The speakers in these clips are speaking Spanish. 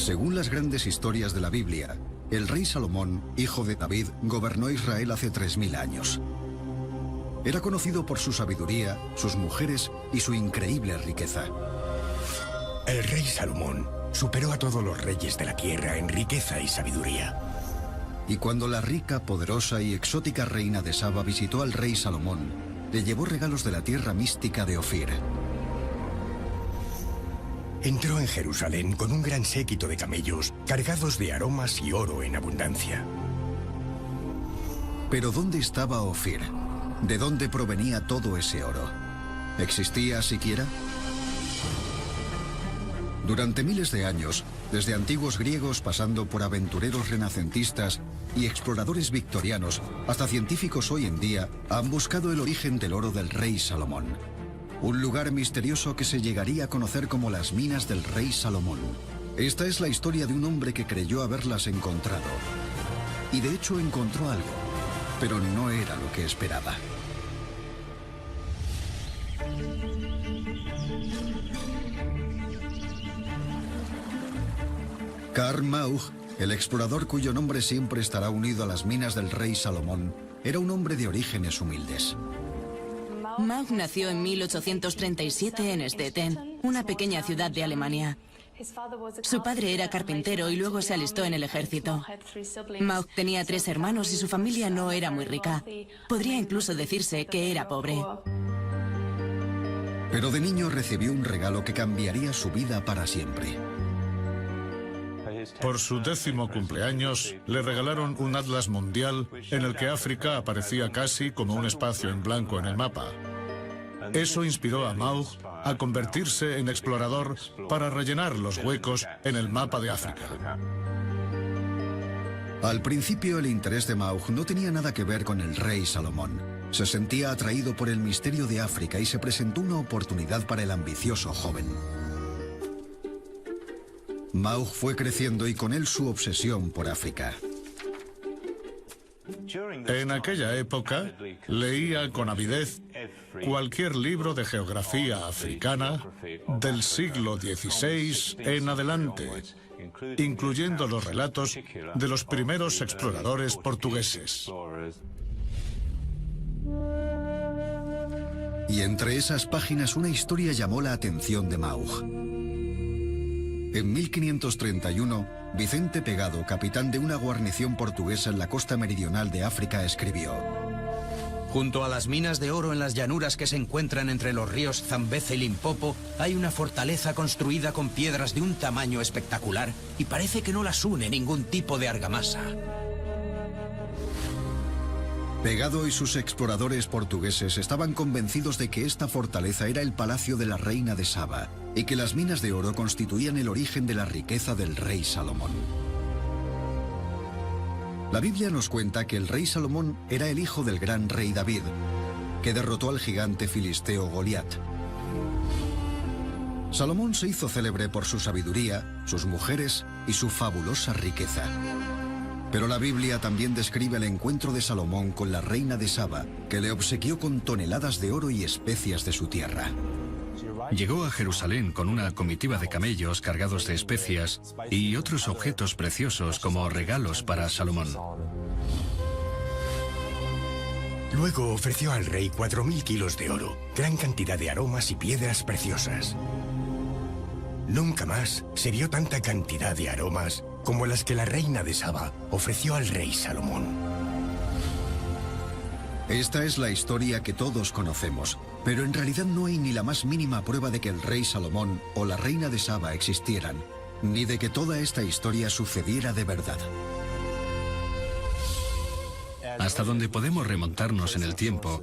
Según las grandes historias de la Biblia, el rey Salomón, hijo de David, gobernó Israel hace 3000 años. Era conocido por su sabiduría, sus mujeres y su increíble riqueza. El rey Salomón superó a todos los reyes de la tierra en riqueza y sabiduría. Y cuando la rica, poderosa y exótica reina de Saba visitó al rey Salomón, le llevó regalos de la tierra mística de Ofir. Entró en Jerusalén con un gran séquito de camellos cargados de aromas y oro en abundancia. Pero ¿dónde estaba Ofir? ¿De dónde provenía todo ese oro? ¿Existía siquiera? Durante miles de años, desde antiguos griegos pasando por aventureros renacentistas y exploradores victorianos hasta científicos hoy en día, han buscado el origen del oro del rey Salomón. Un lugar misterioso que se llegaría a conocer como las minas del rey Salomón. Esta es la historia de un hombre que creyó haberlas encontrado. Y de hecho encontró algo, pero no era lo que esperaba. Karl Mauch, el explorador cuyo nombre siempre estará unido a las minas del rey Salomón, era un hombre de orígenes humildes. Mauch nació en 1837 en Stettin, una pequeña ciudad de Alemania. Su padre era carpintero y luego se alistó en el ejército. Mauch tenía 3 hermanos y su familia no era muy rica. Podría incluso decirse que era pobre. Pero de niño recibió un regalo que cambiaría su vida para siempre. Por su 10º cumpleaños, le regalaron un atlas mundial en el que África aparecía casi como un espacio en blanco en el mapa. Eso inspiró a Mauch a convertirse en explorador para rellenar los huecos en el mapa de África. Al principio, el interés de Mauch no tenía nada que ver con el rey Salomón. Se sentía atraído por el misterio de África y se presentó una oportunidad para el ambicioso joven. Mauch fue creciendo y con él su obsesión por África. En aquella época, leía con avidez cualquier libro de geografía africana del siglo XVI en adelante, incluyendo los relatos de los primeros exploradores portugueses. Y entre esas páginas una historia llamó la atención de Mauch. En 1531, Vicente Pegado, capitán de una guarnición portuguesa en la costa meridional de África, escribió: Junto a las minas de oro en las llanuras que se encuentran entre los ríos Zambeze y Limpopo, hay una fortaleza construida con piedras de un tamaño espectacular y parece que no las une ningún tipo de argamasa. Pegado y sus exploradores portugueses estaban convencidos de que esta fortaleza era el palacio de la reina de Saba y que las minas de oro constituían el origen de la riqueza del rey Salomón. La Biblia nos cuenta que el rey Salomón era el hijo del gran rey David, que derrotó al gigante filisteo Goliat. Salomón se hizo célebre por su sabiduría, sus mujeres y su fabulosa riqueza. Pero la Biblia también describe el encuentro de Salomón con la reina de Saba, que le obsequió con toneladas de oro y especias de su tierra. Llegó a Jerusalén con una comitiva de camellos cargados de especias y otros objetos preciosos como regalos para Salomón. Luego ofreció al rey 4000 kilos de oro, gran cantidad de aromas y piedras preciosas. Nunca más se vio tanta cantidad de aromas como las que la reina de Saba ofreció al rey Salomón. Esta es la historia que todos conocemos, pero en realidad no hay ni la más mínima prueba de que el rey Salomón o la reina de Saba existieran, ni de que toda esta historia sucediera de verdad. Hasta donde podemos remontarnos en el tiempo,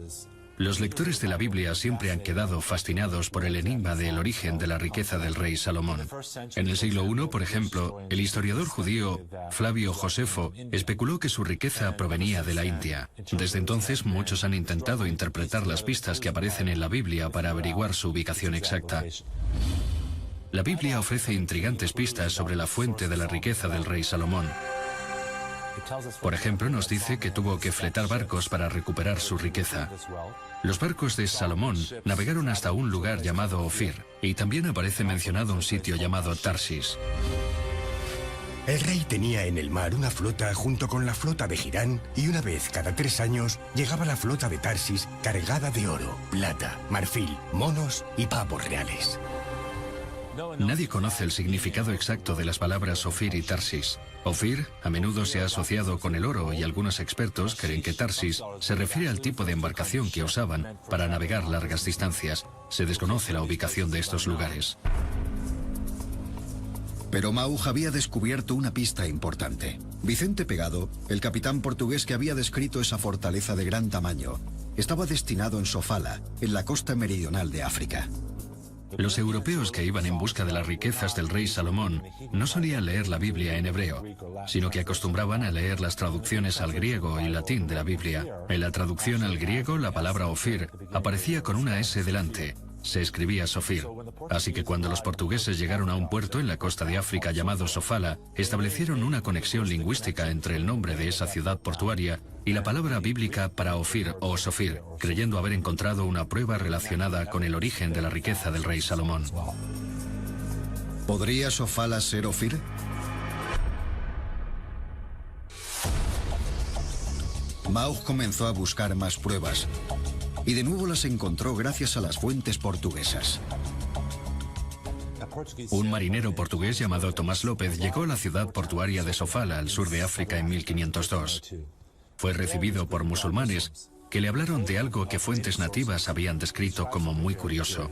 los lectores de la Biblia siempre han quedado fascinados por el enigma del origen de la riqueza del rey Salomón. En el siglo I, por ejemplo, el historiador judío Flavio Josefo especuló que su riqueza provenía de la India. Desde entonces, muchos han intentado interpretar las pistas que aparecen en la Biblia para averiguar su ubicación exacta. La Biblia ofrece intrigantes pistas sobre la fuente de la riqueza del rey Salomón. Por ejemplo, nos dice que tuvo que fletar barcos para recuperar su riqueza. Los barcos de Salomón navegaron hasta un lugar llamado Ofir, y también aparece mencionado un sitio llamado Tarsis. El rey tenía en el mar una flota junto con la flota de Girán y una vez cada 3 años llegaba la flota de Tarsis cargada de oro, plata, marfil, monos y pavos reales. Nadie conoce el significado exacto de las palabras Ofir y Tarsis. Ofir a menudo se ha asociado con el oro y algunos expertos creen que Tarsis se refiere al tipo de embarcación que usaban para navegar largas distancias. Se desconoce la ubicación de estos lugares. Pero Mauj había descubierto una pista importante. Vicente Pegado, el capitán portugués que había descrito esa fortaleza de gran tamaño, estaba destinado en Sofala, en la costa meridional de África. Los europeos que iban en busca de las riquezas del rey Salomón no solían leer la Biblia en hebreo, sino que acostumbraban a leer las traducciones al griego y latín de la Biblia. En la traducción al griego, la palabra Ofir aparecía con una S delante. Se escribía Sofir. Así que cuando los portugueses llegaron a un puerto en la costa de África llamado Sofala, establecieron una conexión lingüística entre el nombre de esa ciudad portuaria y la palabra bíblica para Ofir o Sofir, creyendo haber encontrado una prueba relacionada con el origen de la riqueza del rey Salomón. ¿Podría Sofala ser Ofir? Mauj comenzó a buscar más pruebas y de nuevo las encontró gracias a las fuentes portuguesas. Un marinero portugués llamado Tomás López llegó a la ciudad portuaria de Sofala, al sur de África, en 1502. Fue recibido por musulmanes que le hablaron de algo que fuentes nativas habían descrito como muy curioso.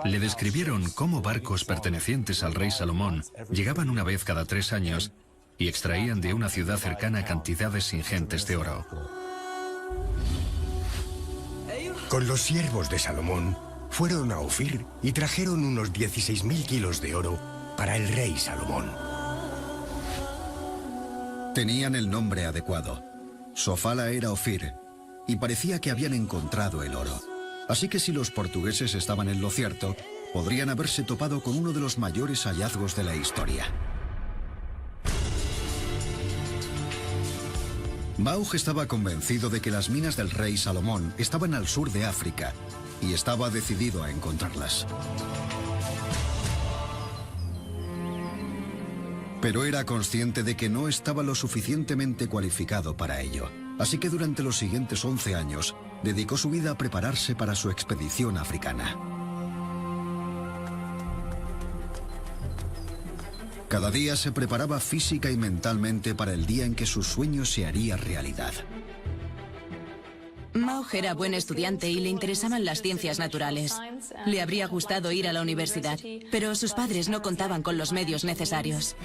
Le describieron cómo barcos pertenecientes al rey Salomón llegaban una vez cada 3 años y extraían de una ciudad cercana cantidades ingentes de oro. Con los siervos de Salomón, fueron a Ofir y trajeron unos 16.000 kilos de oro para el rey Salomón. Tenían el nombre adecuado. Sofala era Ofir, y parecía que habían encontrado el oro. Así que si los portugueses estaban en lo cierto, podrían haberse topado con uno de los mayores hallazgos de la historia. Mauj estaba convencido de que las minas del rey Salomón estaban al sur de África y estaba decidido a encontrarlas. Pero era consciente de que no estaba lo suficientemente cualificado para ello. Así que durante los siguientes 11 años, dedicó su vida a prepararse para su expedición africana. Cada día se preparaba física y mentalmente para el día en que su sueño se haría realidad. Mauj era buen estudiante y le interesaban las ciencias naturales. Le habría gustado ir a la universidad, pero sus padres no contaban con los medios necesarios.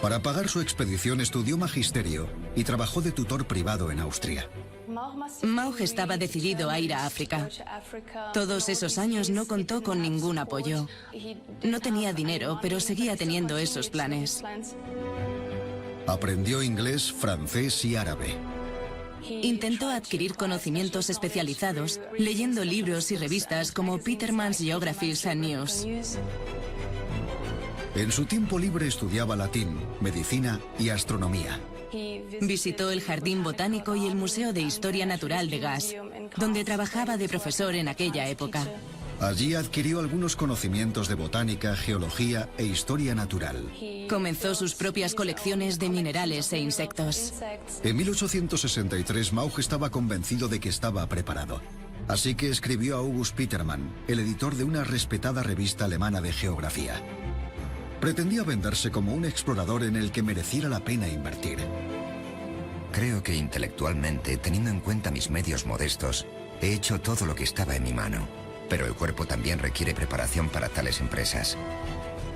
Para pagar su expedición estudió magisterio y trabajó de tutor privado en Austria. Mauj estaba decidido a ir a África. Todos esos años no contó con ningún apoyo. No tenía dinero, pero seguía teniendo esos planes. Aprendió inglés, francés y árabe. Intentó adquirir conocimientos especializados, leyendo libros y revistas como Peterman's Geographies and News. En su tiempo libre estudiaba latín, medicina y astronomía. Visitó el Jardín Botánico y el Museo de Historia Natural de Gas, donde trabajaba de profesor en aquella época. Allí adquirió algunos conocimientos de botánica, geología e historia natural. Comenzó sus propias colecciones de minerales e insectos. En 1863 Mauj estaba convencido de que estaba preparado. Así que escribió a August Petermann, el editor de una respetada revista alemana de geografía. Pretendía venderse como un explorador en el que mereciera la pena invertir. Creo que intelectualmente, teniendo en cuenta mis medios modestos, he hecho todo lo que estaba en mi mano. Pero el cuerpo también requiere preparación para tales empresas.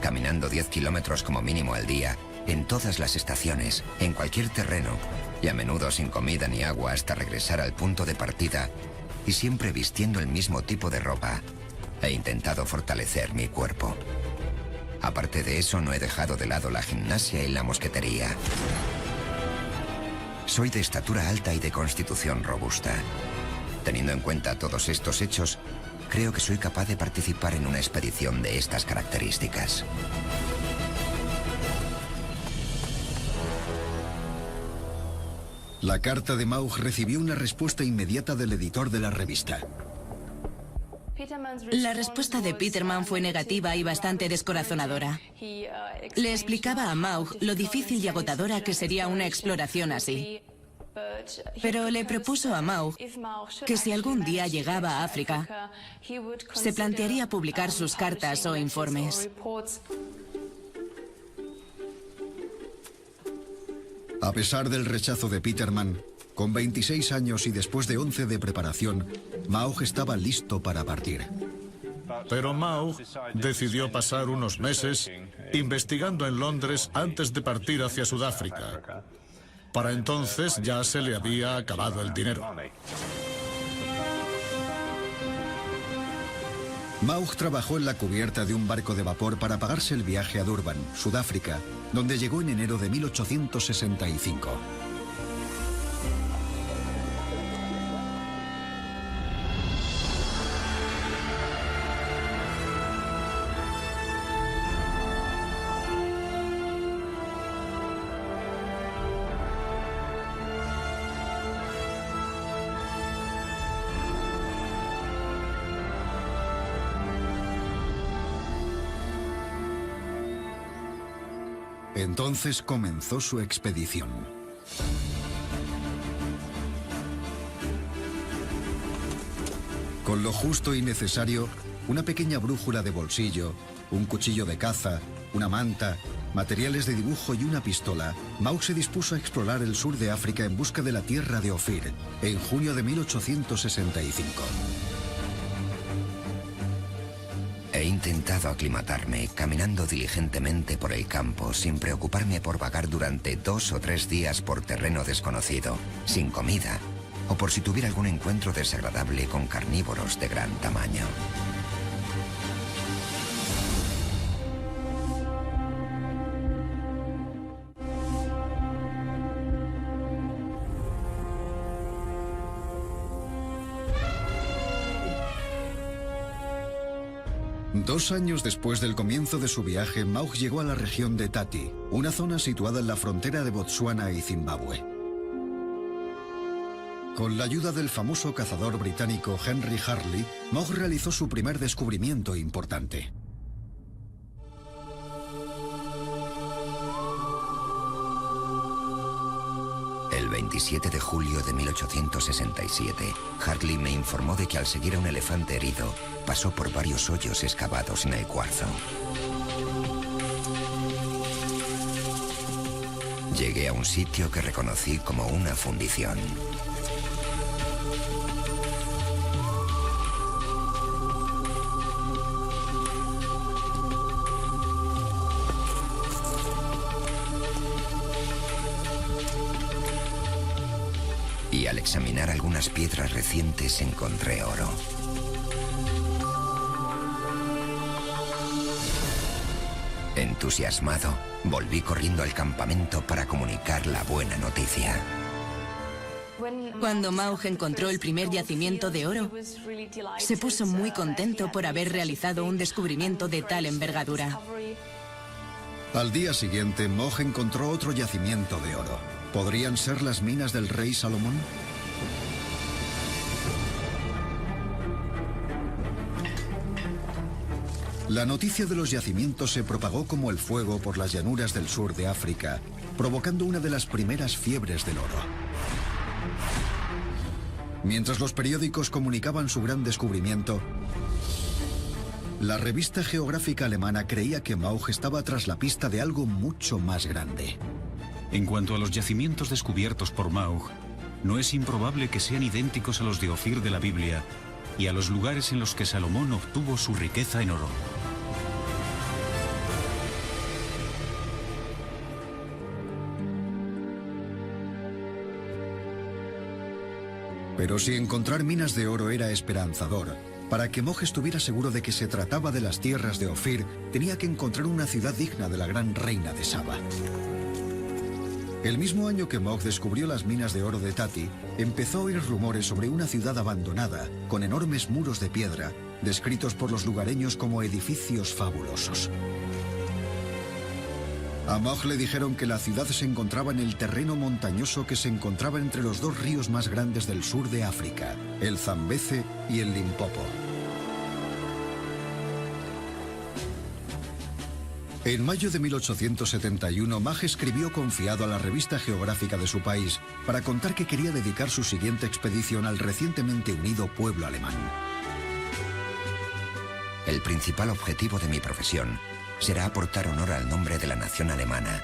Caminando 10 kilómetros como mínimo al día, en todas las estaciones, en cualquier terreno, y a menudo sin comida ni agua hasta regresar al punto de partida, y siempre vistiendo el mismo tipo de ropa, he intentado fortalecer mi cuerpo. Aparte de eso, no he dejado de lado la gimnasia y la mosquetería. Soy de estatura alta y de constitución robusta. Teniendo en cuenta todos estos hechos, creo que soy capaz de participar en una expedición de estas características. La carta de Mauj recibió una respuesta inmediata del editor de la revista. La respuesta de Peterman fue negativa y bastante descorazonadora. Le explicaba a Maugh lo difícil y agotadora que sería una exploración así. Pero le propuso a Maugh que si algún día llegaba a África, se plantearía publicar sus cartas o informes. A pesar del rechazo de Peterman, con 26 años y después de 11 de preparación, Maugh estaba listo para partir. Pero Maugh decidió pasar unos meses investigando en Londres antes de partir hacia Sudáfrica. Para entonces ya se le había acabado el dinero. Maugh trabajó en la cubierta de un barco de vapor para pagarse el viaje a Durban, Sudáfrica, donde llegó en enero de 1865. Entonces comenzó su expedición. Con lo justo y necesario, una pequeña brújula de bolsillo, un cuchillo de caza, una manta, materiales de dibujo y una pistola, Maugh se dispuso a explorar el sur de África en busca de la tierra de Ofir, en junio de 1865. He intentado aclimatarme, caminando diligentemente por el campo, sin preocuparme por vagar durante 2 o 3 días por terreno desconocido, sin comida, o por si tuviera algún encuentro desagradable con carnívoros de gran tamaño. Dos años después del comienzo de su viaje, Maugh llegó a la región de Tati, una zona situada en la frontera de Botsuana y Zimbabue. Con la ayuda del famoso cazador británico Henry Harley, Maugh realizó su primer descubrimiento importante. El 27 de julio de 1867, Hartley me informó de que al seguir a un elefante herido, pasó por varios hoyos excavados en el cuarzo. Llegué a un sitio que reconocí como una fundición. Y al examinar algunas piedras recientes encontré oro. Entusiasmado, volví corriendo al campamento para comunicar la buena noticia. Cuando Maugh encontró el primer yacimiento de oro, se puso muy contento por haber realizado un descubrimiento de tal envergadura. Al día siguiente, Maugh encontró otro yacimiento de oro. ¿Podrían ser las minas del rey Salomón? La noticia de los yacimientos se propagó como el fuego por las llanuras del sur de África, provocando una de las primeras fiebres del oro. Mientras los periódicos comunicaban su gran descubrimiento, la revista geográfica alemana creía que Maugh estaba tras la pista de algo mucho más grande. En cuanto a los yacimientos descubiertos por Maugh, no es improbable que sean idénticos a los de Ofir de la Biblia y a los lugares en los que Salomón obtuvo su riqueza en oro. Pero si encontrar minas de oro era esperanzador, para que Maugh estuviera seguro de que se trataba de las tierras de Ofir, tenía que encontrar una ciudad digna de la gran reina de Saba. El mismo año que Maugh descubrió las minas de oro de Tati, empezó a oír rumores sobre una ciudad abandonada, con enormes muros de piedra, descritos por los lugareños como edificios fabulosos. A Maugh le dijeron que la ciudad se encontraba en el terreno montañoso que se encontraba entre los dos ríos más grandes del sur de África, el Zambeze y el Limpopo. En mayo de 1871, Maugh escribió confiado a la revista geográfica de su país para contar que quería dedicar su siguiente expedición al recientemente unido pueblo alemán. El principal objetivo de mi profesión será aportar honor al nombre de la nación alemana,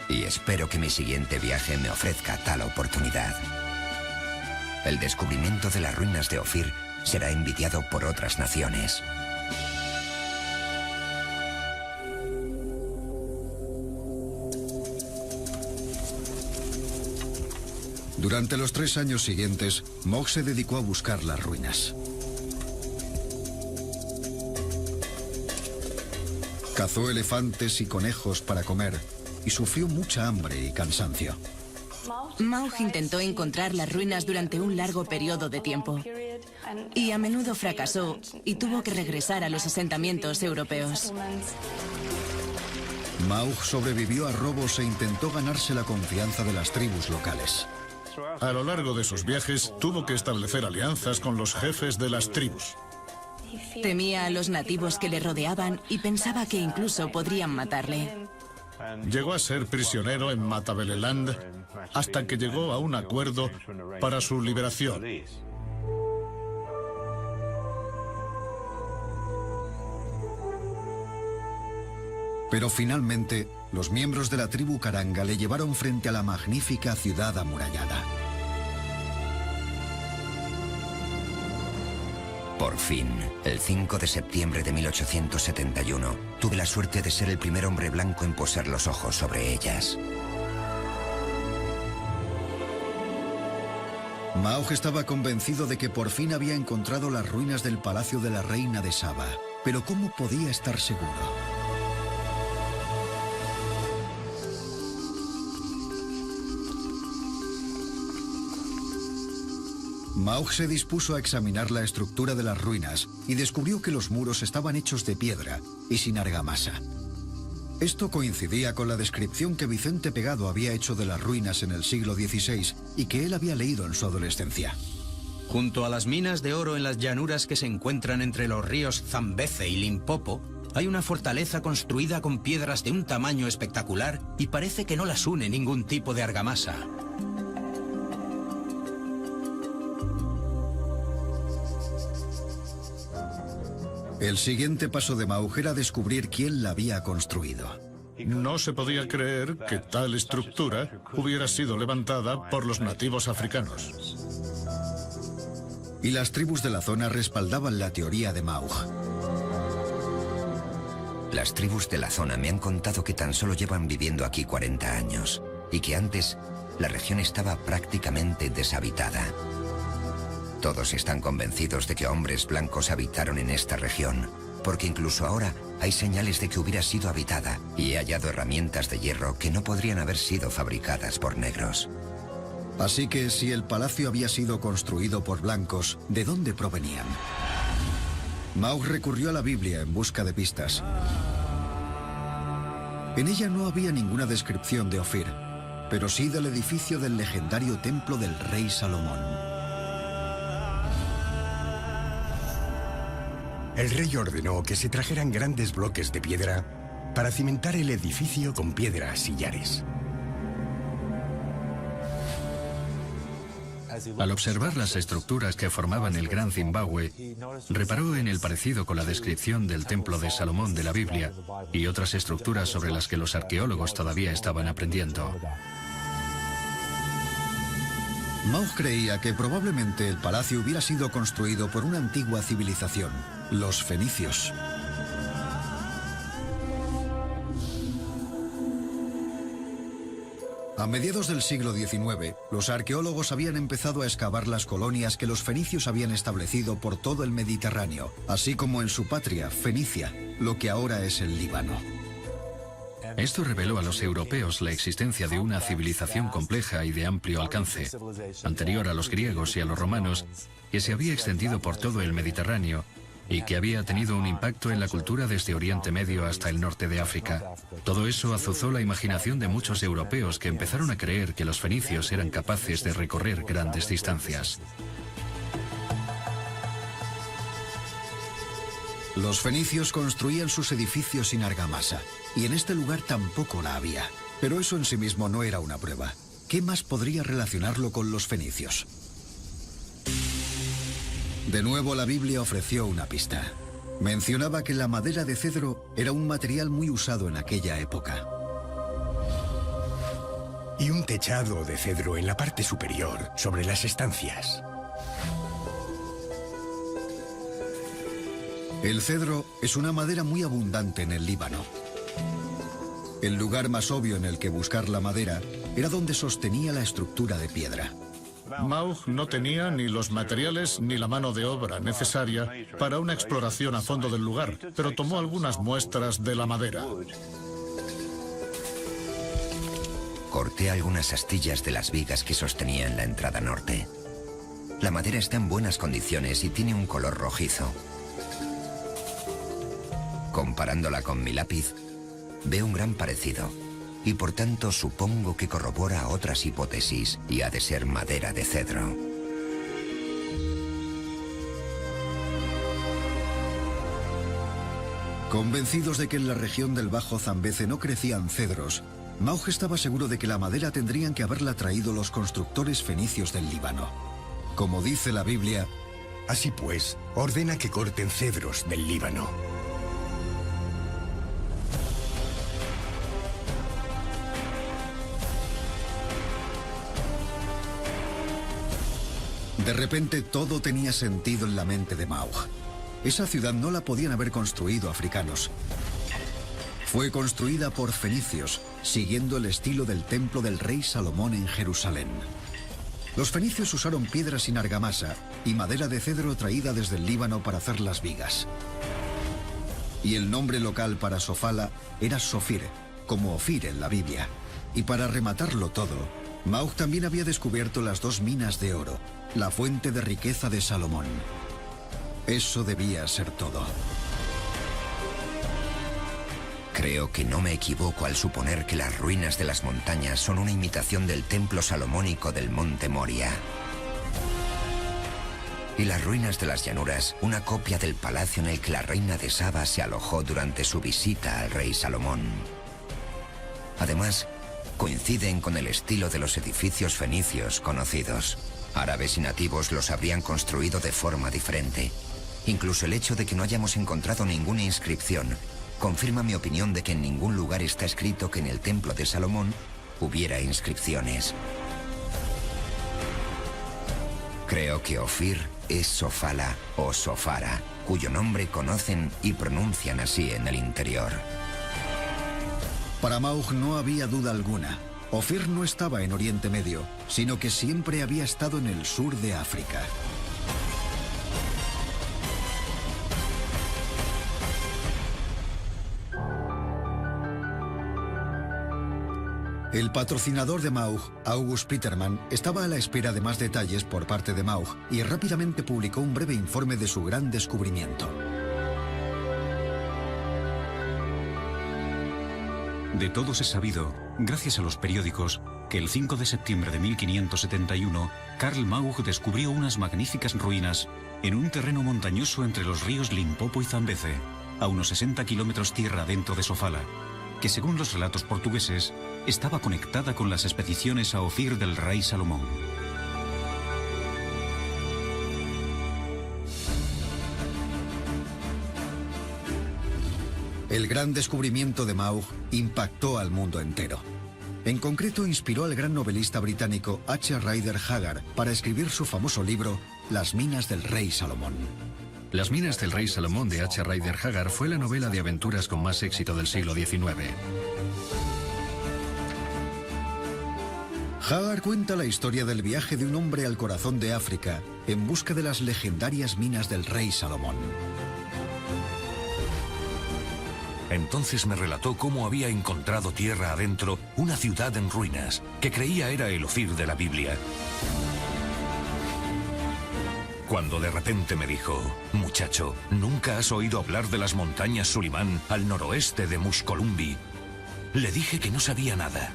y espero que mi siguiente viaje me ofrezca tal oportunidad. El descubrimiento de las ruinas de Ofir será envidiado por otras naciones. Durante los 3 años siguientes, Maugh se dedicó a buscar las ruinas. Cazó elefantes y conejos para comer y sufrió mucha hambre y cansancio. Maugh intentó encontrar las ruinas durante un largo periodo de tiempo y a menudo fracasó y tuvo que regresar a los asentamientos europeos. Maugh sobrevivió a robos e intentó ganarse la confianza de las tribus locales. A lo largo de sus viajes tuvo que establecer alianzas con los jefes de las tribus. Temía a los nativos que le rodeaban y pensaba que incluso podrían matarle. Llegó a ser prisionero en Matabeleland hasta que llegó a un acuerdo para su liberación. Pero finalmente, los miembros de la tribu Karanga le llevaron frente a la magnífica ciudad amurallada. Por fin, el 5 de septiembre de 1871, tuve la suerte de ser el primer hombre blanco en posar los ojos sobre ellas. Maugh estaba convencido de que por fin había encontrado las ruinas del palacio de la reina de Saba. Pero ¿cómo podía estar seguro? Maugh se dispuso a examinar la estructura de las ruinas y descubrió que los muros estaban hechos de piedra y sin argamasa. Esto coincidía con la descripción que Vicente Pegado había hecho de las ruinas en el siglo XVI y que él había leído en su adolescencia. Junto a las minas de oro en las llanuras que se encuentran entre los ríos Zambeze y Limpopo, hay una fortaleza construida con piedras de un tamaño espectacular y parece que no las une ningún tipo de argamasa. El siguiente paso de Maugh era descubrir quién la había construido. No se podía creer que tal estructura hubiera sido levantada por los nativos africanos. Y las tribus de la zona respaldaban la teoría de Maugh. Las tribus de la zona me han contado que tan solo llevan viviendo aquí 40 años y que antes la región estaba prácticamente deshabitada. Todos están convencidos de que hombres blancos habitaron en esta región, porque incluso ahora hay señales de que hubiera sido habitada y he hallado herramientas de hierro que no podrían haber sido fabricadas por negros. Así que si el palacio había sido construido por blancos, ¿de dónde provenían? Maugh recurrió a la Biblia en busca de pistas. En ella no había ninguna descripción de Ofir, pero sí del edificio del legendario templo del rey Salomón. El rey ordenó que se trajeran grandes bloques de piedra para cimentar el edificio con piedras sillares. Al observar las estructuras que formaban el Gran Zimbabue, reparó en el parecido con la descripción del Templo de Salomón de la Biblia y otras estructuras sobre las que los arqueólogos todavía estaban aprendiendo. Maugh creía que probablemente el palacio hubiera sido construido por una antigua civilización, los fenicios. A mediados del siglo XIX, los arqueólogos habían empezado a excavar las colonias que los fenicios habían establecido por todo el Mediterráneo, así como en su patria, Fenicia, lo que ahora es el Líbano. Esto reveló a los europeos la existencia de una civilización compleja y de amplio alcance, anterior a los griegos y a los romanos, que se había extendido por todo el Mediterráneo y que había tenido un impacto en la cultura desde Oriente Medio hasta el norte de África. Todo eso azuzó la imaginación de muchos europeos que empezaron a creer que los fenicios eran capaces de recorrer grandes distancias. Los fenicios construían sus edificios sin argamasa, y en este lugar tampoco la había. Pero eso en sí mismo no era una prueba. ¿Qué más podría relacionarlo con los fenicios? De nuevo la Biblia ofreció una pista. Mencionaba que la madera de cedro era un material muy usado en aquella época. Y un techado de cedro en la parte superior, sobre las estancias. El cedro es una madera muy abundante en el Líbano. El lugar más obvio en el que buscar la madera era donde sostenía la estructura de piedra. Maugh no tenía ni los materiales ni la mano de obra necesaria para una exploración a fondo del lugar, pero tomó algunas muestras de la madera. Corté algunas astillas de las vigas que sostenían la entrada norte. La madera está en buenas condiciones y tiene un color rojizo. Comparándola con mi lápiz, veo un gran parecido, y por tanto supongo que corrobora otras hipótesis y ha de ser madera de cedro. Convencidos de que en la región del Bajo Zambeze no crecían cedros, Maugh estaba seguro de que la madera tendrían que haberla traído los constructores fenicios del Líbano. Como dice la Biblia, así pues, ordena que corten cedros del Líbano. De repente todo tenía sentido en la mente de Maugh. Esa ciudad no la podían haber construido africanos. Fue construida por fenicios, siguiendo el estilo del templo del rey Salomón en Jerusalén. Los fenicios usaron piedras sin argamasa y madera de cedro traída desde el Líbano para hacer las vigas. Y el nombre local para Sofala era Sofir, como Ofir en la Biblia. Y para rematarlo todo, Maugh también había descubierto las 2 minas de oro, la fuente de riqueza de Salomón. Eso debía ser todo. Creo que no me equivoco al suponer que las ruinas de las montañas son una imitación del templo salomónico del monte Moria. Y las ruinas de las llanuras, una copia del palacio en el que la reina de Saba se alojó durante su visita al rey Salomón. Además, coinciden con el estilo de los edificios fenicios conocidos. Árabes y nativos los habrían construido de forma diferente. Incluso el hecho de que no hayamos encontrado ninguna inscripción confirma mi opinión de que en ningún lugar está escrito que en el templo de Salomón hubiera inscripciones. Creo que Ofir es Sofala o Sofara, cuyo nombre conocen y pronuncian así en el interior. Para Maugh no había duda alguna. Ofir no estaba en Oriente Medio, sino que siempre había estado en el sur de África. El patrocinador de Maugh, August Petermann, estaba a la espera de más detalles por parte de Maugh y rápidamente publicó un breve informe de su gran descubrimiento. De todos es sabido, gracias a los periódicos, que el 5 de septiembre de 1571, Karl Maugh descubrió unas magníficas ruinas en un terreno montañoso entre los ríos Limpopo y Zambeze, a unos 60 kilómetros tierra adentro de Sofala, que según los relatos portugueses, estaba conectada con las expediciones a Ofir del rey Salomón. El gran descubrimiento de Maugh impactó al mundo entero. En concreto, inspiró al gran novelista británico H. Rider Haggard para escribir su famoso libro Las minas del rey Salomón. Las minas del rey Salomón de H. Rider Haggard fue la novela de aventuras con más éxito del siglo XIX. Haggard cuenta la historia del viaje de un hombre al corazón de África en busca de las legendarias minas del rey Salomón. Entonces me relató cómo había encontrado tierra adentro una ciudad en ruinas, que creía era el Ofir de la Biblia. Cuando de repente me dijo: muchacho, ¿nunca has oído hablar de las montañas Sulimán al noroeste de Mushkolumbi? Le dije que no sabía nada.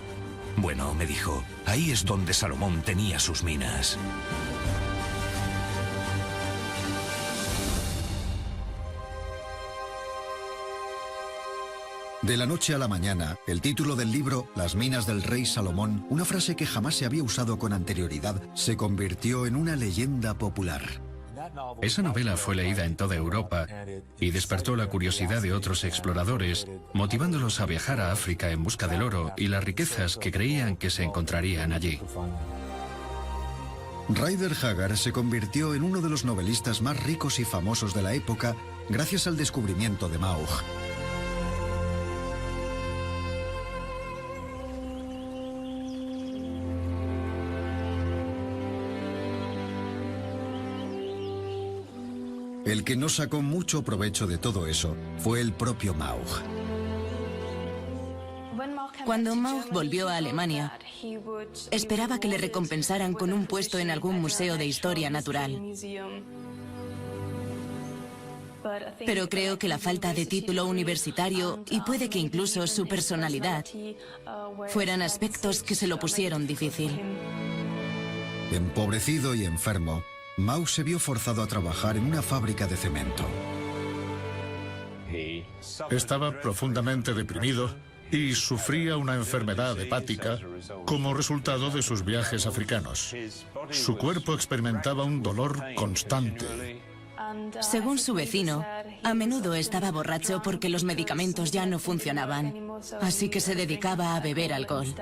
Bueno, me dijo, ahí es donde Salomón tenía sus minas. De la noche a la mañana, el título del libro, Las minas del rey Salomón, una frase que jamás se había usado con anterioridad, se convirtió en una leyenda popular. Esa novela fue leída en toda Europa y despertó la curiosidad de otros exploradores, motivándolos a viajar a África en busca del oro y las riquezas que creían que se encontrarían allí. Rider Haggard se convirtió en uno de los novelistas más ricos y famosos de la época gracias al descubrimiento de Maugh. El que no sacó mucho provecho de todo eso fue el propio Maugh. Cuando Maugh volvió a Alemania, esperaba que le recompensaran con un puesto en algún museo de historia natural. Pero creo que la falta de título universitario y puede que incluso su personalidad fueran aspectos que se lo pusieron difícil. Empobrecido y enfermo, Maugh se vio forzado a trabajar en una fábrica de cemento. Estaba profundamente deprimido y sufría una enfermedad hepática como resultado de sus viajes africanos. Su cuerpo experimentaba un dolor constante. Según su vecino, a menudo estaba borracho porque los medicamentos ya no funcionaban, así que se dedicaba a beber alcohol.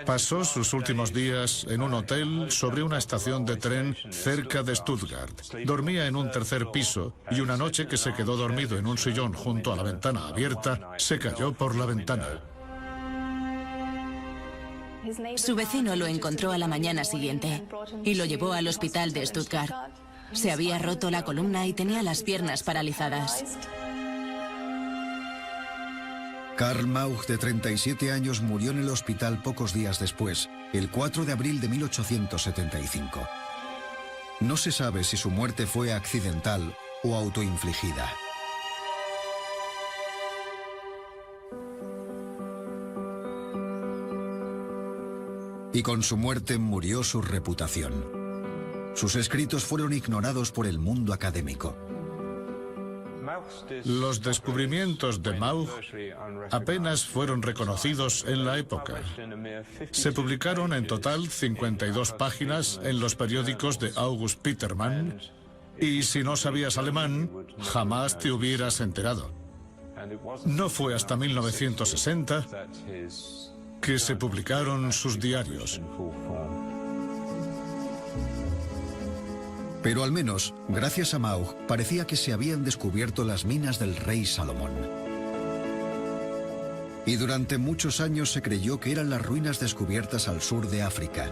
Pasó sus últimos días en un hotel sobre una estación de tren cerca de Stuttgart. Dormía en un tercer piso y una noche que se quedó dormido en un sillón junto a la ventana abierta, se cayó por la ventana. Su vecino lo encontró a la mañana siguiente y lo llevó al hospital de Stuttgart. Se había roto la columna y tenía las piernas paralizadas. Karl Maugh, de 37 años, murió en el hospital pocos días después, el 4 de abril de 1875. No se sabe si su muerte fue accidental o autoinfligida. Y con su muerte murió su reputación. Sus escritos fueron ignorados por el mundo académico. Los descubrimientos de Maugh apenas fueron reconocidos en la época. Se publicaron en total 52 páginas en los periódicos de August Petermann, y si no sabías alemán, jamás te hubieras enterado. No fue hasta 1960 que se publicaron sus diarios. Pero al menos, gracias a Maugh, parecía que se habían descubierto las minas del rey Salomón. Y durante muchos años se creyó que eran las ruinas descubiertas al sur de África.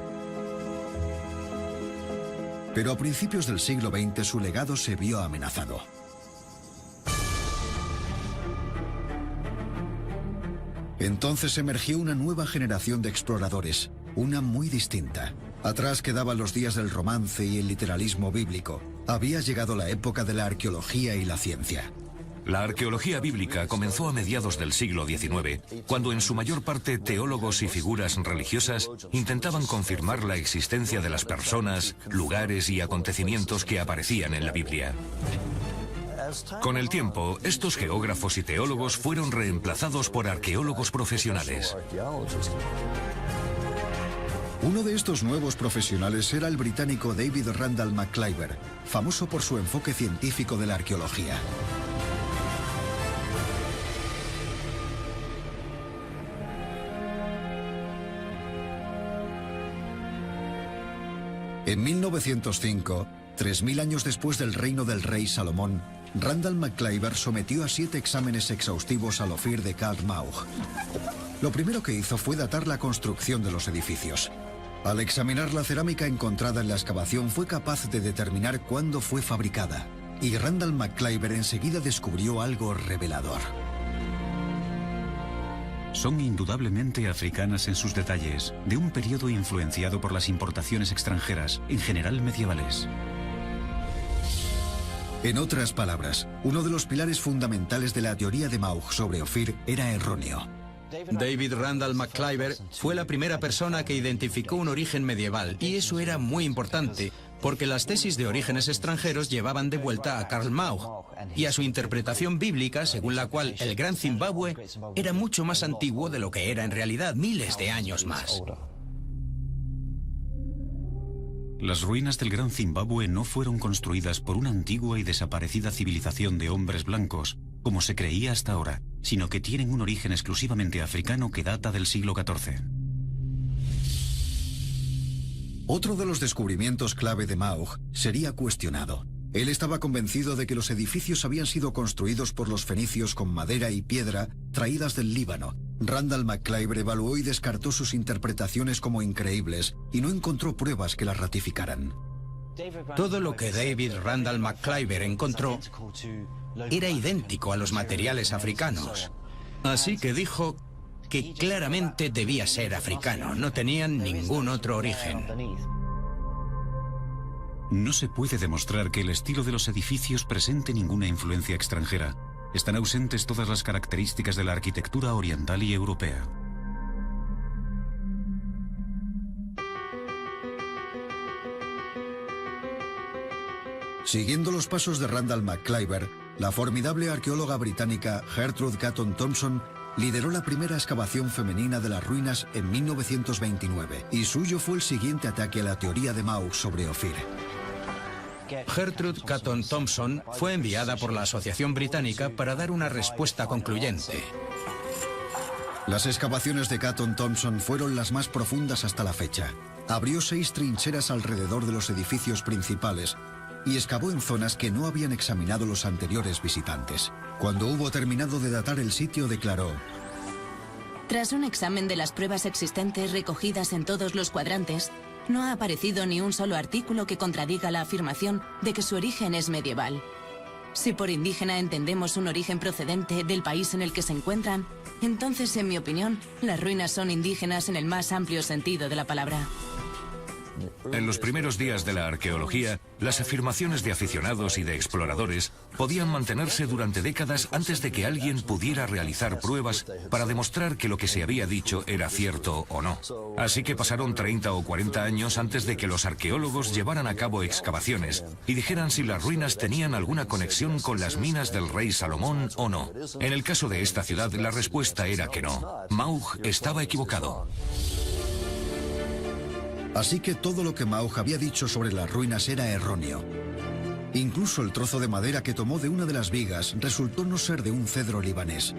Pero a principios del siglo XX su legado se vio amenazado. Entonces emergió una nueva generación de exploradores, una muy distinta. Atrás quedaban los días del romance y el literalismo bíblico. Había llegado la época de la arqueología y la ciencia. La arqueología bíblica comenzó a mediados del siglo XIX, cuando en su mayor parte teólogos y figuras religiosas intentaban confirmar la existencia de las personas, lugares y acontecimientos que aparecían en la Biblia. Con el tiempo, estos geógrafos y teólogos fueron reemplazados por arqueólogos profesionales. Uno de estos nuevos profesionales era el británico David Randall McIver, famoso por su enfoque científico de la arqueología. En 1905, 3000 años después del reino del rey Salomón, Randall McIver sometió a 7 exámenes exhaustivos al Ophir de Karl Maugh. Lo primero que hizo fue datar la construcción de los edificios. Al examinar la cerámica encontrada en la excavación fue capaz de determinar cuándo fue fabricada. Y Randall McIver enseguida descubrió algo revelador. Son indudablemente africanas en sus detalles, de un periodo influenciado por las importaciones extranjeras, en general medievales. En otras palabras, uno de los pilares fundamentales de la teoría de Maugh sobre Ophir era erróneo. David Randall McIver fue la primera persona que identificó un origen medieval, y eso era muy importante, porque las tesis de orígenes extranjeros llevaban de vuelta a Karl Maug y a su interpretación bíblica, según la cual el Gran Zimbabue era mucho más antiguo de lo que era en realidad, miles de años más. Las ruinas del Gran Zimbabue no fueron construidas por una antigua y desaparecida civilización de hombres blancos, como se creía hasta ahora, sino que tienen un origen exclusivamente africano que data del siglo XIV. Otro de los descubrimientos clave de Maug sería cuestionado. Él estaba convencido de que los edificios habían sido construidos por los fenicios con madera y piedra traídas del Líbano. Randall McClyver evaluó y descartó sus interpretaciones como increíbles y no encontró pruebas que las ratificaran. Todo lo que David Randall McClyver encontró era idéntico a los materiales africanos. Así que dijo que claramente debía ser africano, no tenían ningún otro origen. No se puede demostrar que el estilo de los edificios presente ninguna influencia extranjera. Están ausentes todas las características de la arquitectura oriental y europea. Siguiendo los pasos de Randall McClyver, la formidable arqueóloga británica Gertrude Catton Thompson lideró la primera excavación femenina de las ruinas en 1929, y suyo fue el siguiente ataque a la teoría de Maug sobre Ofir. Gertrude Catton Thompson fue enviada por la Asociación Británica para dar una respuesta concluyente. Las excavaciones de Catton Thompson fueron las más profundas hasta la fecha. Abrió 6 trincheras alrededor de los edificios principales y excavó en zonas que no habían examinado los anteriores visitantes. Cuando hubo terminado de datar el sitio, declaró: Tras un examen de las pruebas existentes recogidas en todos los cuadrantes, no ha aparecido ni un solo artículo que contradiga la afirmación de que su origen es medieval. Si por indígena entendemos un origen procedente del país en el que se encuentran, entonces, en mi opinión, las ruinas son indígenas en el más amplio sentido de la palabra. En los primeros días de la arqueología, las afirmaciones de aficionados y de exploradores podían mantenerse durante décadas antes de que alguien pudiera realizar pruebas para demostrar que lo que se había dicho era cierto o no. Así que pasaron 30 o 40 años antes de que los arqueólogos llevaran a cabo excavaciones y dijeran si las ruinas tenían alguna conexión con las minas del rey Salomón o no. En el caso de esta ciudad, la respuesta era que no. Maug estaba equivocado. Así que todo lo que Maug había dicho sobre las ruinas era erróneo. Incluso el trozo de madera que tomó de una de las vigas resultó no ser de un cedro libanés,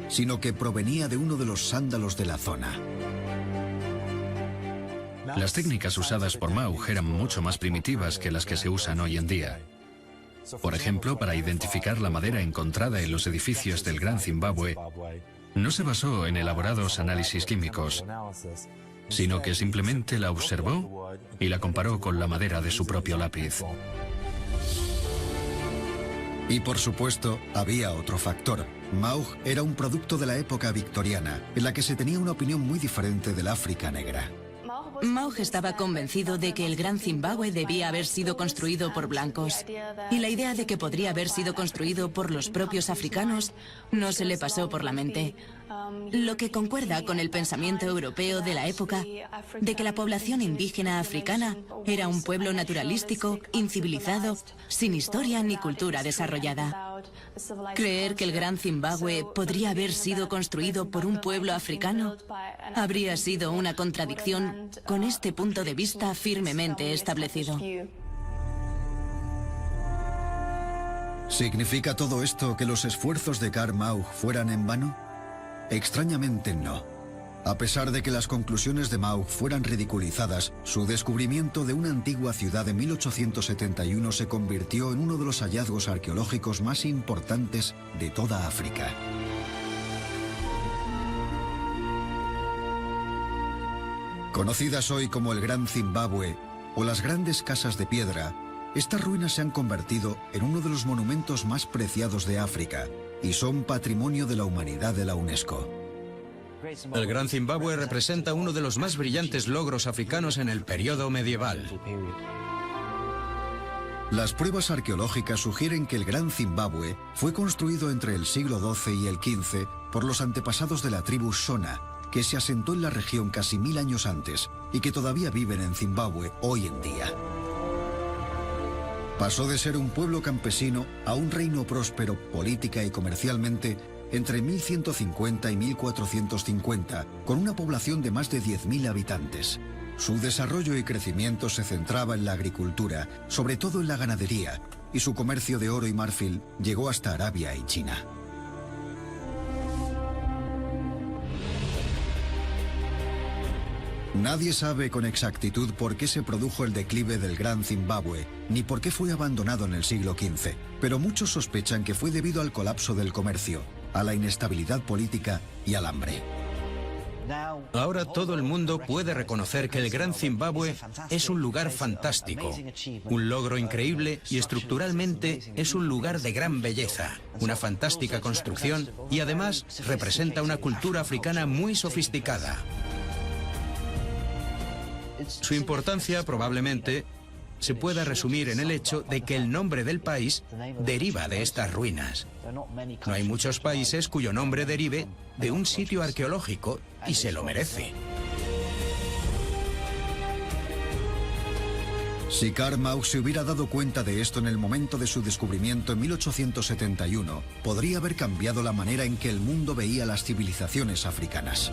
sino que provenía de uno de los sándalos de la zona. Las técnicas usadas por Maug eran mucho más primitivas que las que se usan hoy en día. Por ejemplo, para identificar la madera encontrada en los edificios del Gran Zimbabue, no se basó en elaborados análisis químicos, sino que simplemente la observó y la comparó con la madera de su propio lápiz. Y por supuesto, había otro factor. Maug era un producto de la época victoriana, en la que se tenía una opinión muy diferente del África negra. Maug estaba convencido de que el Gran Zimbabue debía haber sido construido por blancos, y la idea de que podría haber sido construido por los propios africanos no se le pasó por la mente, lo que concuerda con el pensamiento europeo de la época de que la población indígena africana era un pueblo naturalístico, incivilizado, sin historia ni cultura desarrollada. Creer que el Gran Zimbabue podría haber sido construido por un pueblo africano habría sido una contradicción con este punto de vista firmemente establecido. ¿Significa todo esto que los esfuerzos de Karl Maug fueran en vano? Extrañamente no. A pesar de que las conclusiones de Maug fueran ridiculizadas, su descubrimiento de una antigua ciudad de 1871 se convirtió en uno de los hallazgos arqueológicos más importantes de toda África. Conocidas hoy como el Gran Zimbabue o las grandes casas de piedra, estas ruinas se han convertido en uno de los monumentos más preciados de África y son Patrimonio de la Humanidad de la UNESCO. El Gran Zimbabue representa uno de los más brillantes logros africanos en el periodo medieval. Las pruebas arqueológicas sugieren que el Gran Zimbabue fue construido entre el siglo XII y el XV por los antepasados de la tribu Shona, que se asentó en la región casi 1000 años antes y que todavía viven en Zimbabue hoy en día. Pasó de ser un pueblo campesino a un reino próspero política y comercialmente entre 1150 y 1450, con una población de más de 10.000 habitantes. Su desarrollo y crecimiento se centraba en la agricultura, sobre todo en la ganadería, y su comercio de oro y marfil llegó hasta Arabia y China. Nadie sabe con exactitud por qué se produjo el declive del Gran Zimbabue, ni por qué fue abandonado en el siglo XV, pero muchos sospechan que fue debido al colapso del comercio, a la inestabilidad política y al hambre. Ahora todo el mundo puede reconocer que el Gran Zimbabue es un lugar fantástico, un logro increíble y estructuralmente es un lugar de gran belleza, una fantástica construcción y además representa una cultura africana muy sofisticada. Su importancia probablemente se pueda resumir en el hecho de que el nombre del país deriva de estas ruinas. No hay muchos países cuyo nombre derive de un sitio arqueológico y se lo merece. Si Karl Mauch se hubiera dado cuenta de esto en el momento de su descubrimiento en 1871, podría haber cambiado la manera en que el mundo veía las civilizaciones africanas.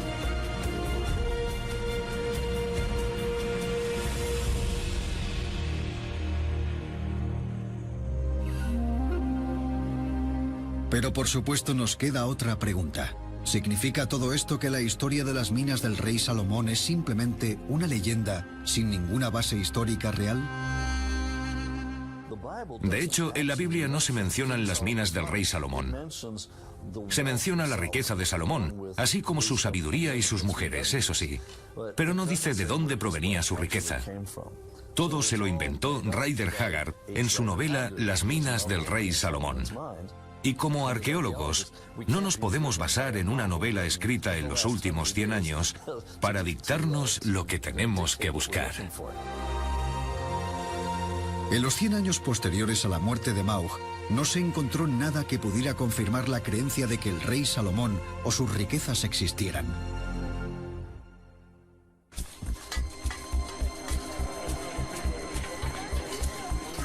Pero por supuesto nos queda otra pregunta. ¿Significa todo esto que la historia de las minas del rey Salomón es simplemente una leyenda sin ninguna base histórica real? De hecho, en la Biblia no se mencionan las minas del rey Salomón. Se menciona la riqueza de Salomón, así como su sabiduría y sus mujeres, eso sí. Pero no dice de dónde provenía su riqueza. Todo se lo inventó Rider Haggard en su novela Las minas del rey Salomón. Y como arqueólogos, no nos podemos basar en una novela escrita en los últimos 100 años para dictarnos lo que tenemos que buscar. En los 100 años posteriores a la muerte de Mauch, no se encontró nada que pudiera confirmar la creencia de que el rey Salomón o sus riquezas existieran.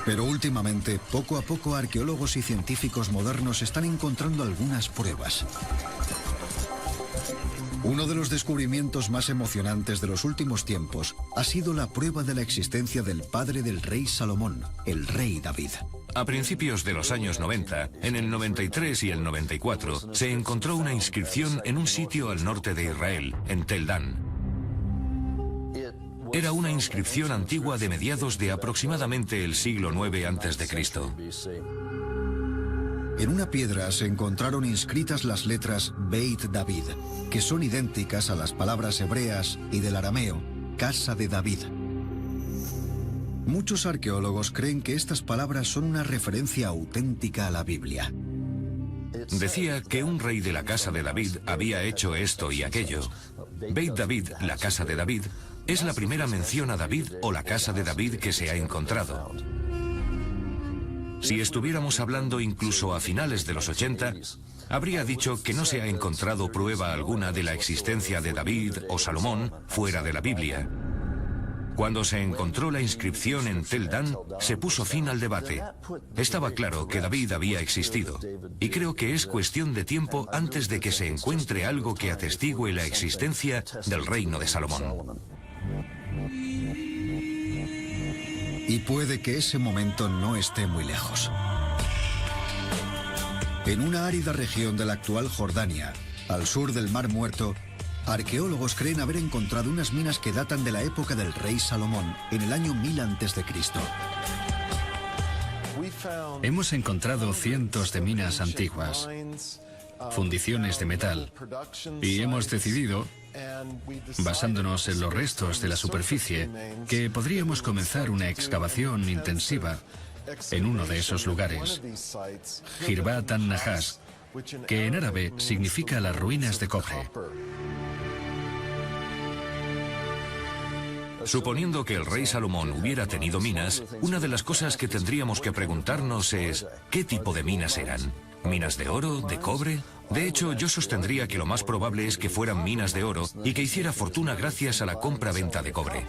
Pero últimamente, poco a poco, arqueólogos y científicos modernos están encontrando algunas pruebas. Uno de los descubrimientos más emocionantes de los últimos tiempos ha sido la prueba de la existencia del padre del rey Salomón, el rey David. A principios de los años 90, en el 93 y el 94, se encontró una inscripción en un sitio al norte de Israel, en Tel Dan. Era una inscripción antigua de mediados de aproximadamente el siglo IX a.C. En una piedra se encontraron inscritas las letras Beit David, que son idénticas a las palabras hebreas y del arameo, casa de David. Muchos arqueólogos creen que estas palabras son una referencia auténtica a la Biblia. Decía que un rey de la casa de David había hecho esto y aquello. Beit David, la casa de David, es la primera mención a David o la casa de David que se ha encontrado. Si estuviéramos hablando incluso a finales de los 80, habría dicho que no se ha encontrado prueba alguna de la existencia de David o Salomón fuera de la Biblia. Cuando se encontró la inscripción en Tel Dan, se puso fin al debate. Estaba claro que David había existido, y creo que es cuestión de tiempo antes de que se encuentre algo que atestigue la existencia del reino de Salomón. Y puede que ese momento no esté muy lejos. En una árida región de la actual Jordania, al sur del Mar Muerto, arqueólogos creen haber encontrado unas minas que datan de la época del rey Salomón, en el año 1000 a.C. Hemos encontrado cientos de minas antiguas, fundiciones de metal, y hemos decidido, basándonos en los restos de la superficie, que podríamos comenzar una excavación intensiva en uno de esos lugares, Jirbat an-Najas, que en árabe significa las ruinas de cobre. Suponiendo que el rey Salomón hubiera tenido minas, una de las cosas que tendríamos que preguntarnos es ¿qué tipo de minas eran? ¿Minas de oro? ¿De cobre? De hecho, yo sostendría que lo más probable es que fueran minas de oro y que hiciera fortuna gracias a la compra-venta de cobre.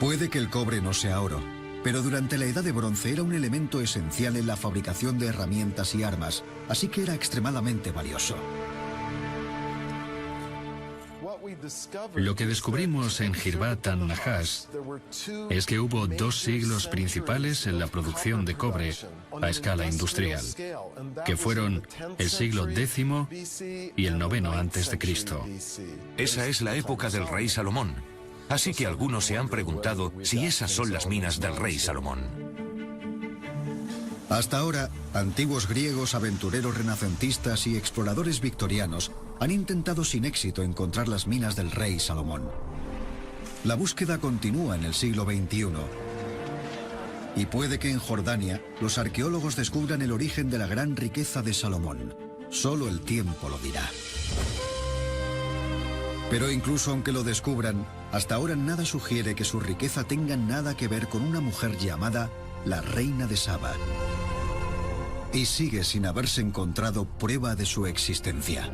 Puede que el cobre no sea oro, Pero durante la Edad de Bronce era un elemento esencial en la fabricación de herramientas y armas, así que era extremadamente valioso. Lo que descubrimos en Hirbat an-Nahash es que hubo 2 siglos principales en la producción de cobre a escala industrial, que fueron el siglo X y el IX a.C. Esa es la época del rey Salomón. Así que algunos se han preguntado si esas son las minas del rey Salomón. Hasta ahora, antiguos griegos, aventureros renacentistas y exploradores victorianos han intentado sin éxito encontrar las minas del rey Salomón. La búsqueda continúa en el siglo XXI. Y puede que en Jordania los arqueólogos descubran el origen de la gran riqueza de Salomón. Solo el tiempo lo dirá. Pero incluso aunque lo descubran, hasta ahora nada sugiere que su riqueza tenga nada que ver con una mujer llamada la reina de Saba. Y sigue sin haberse encontrado prueba de su existencia.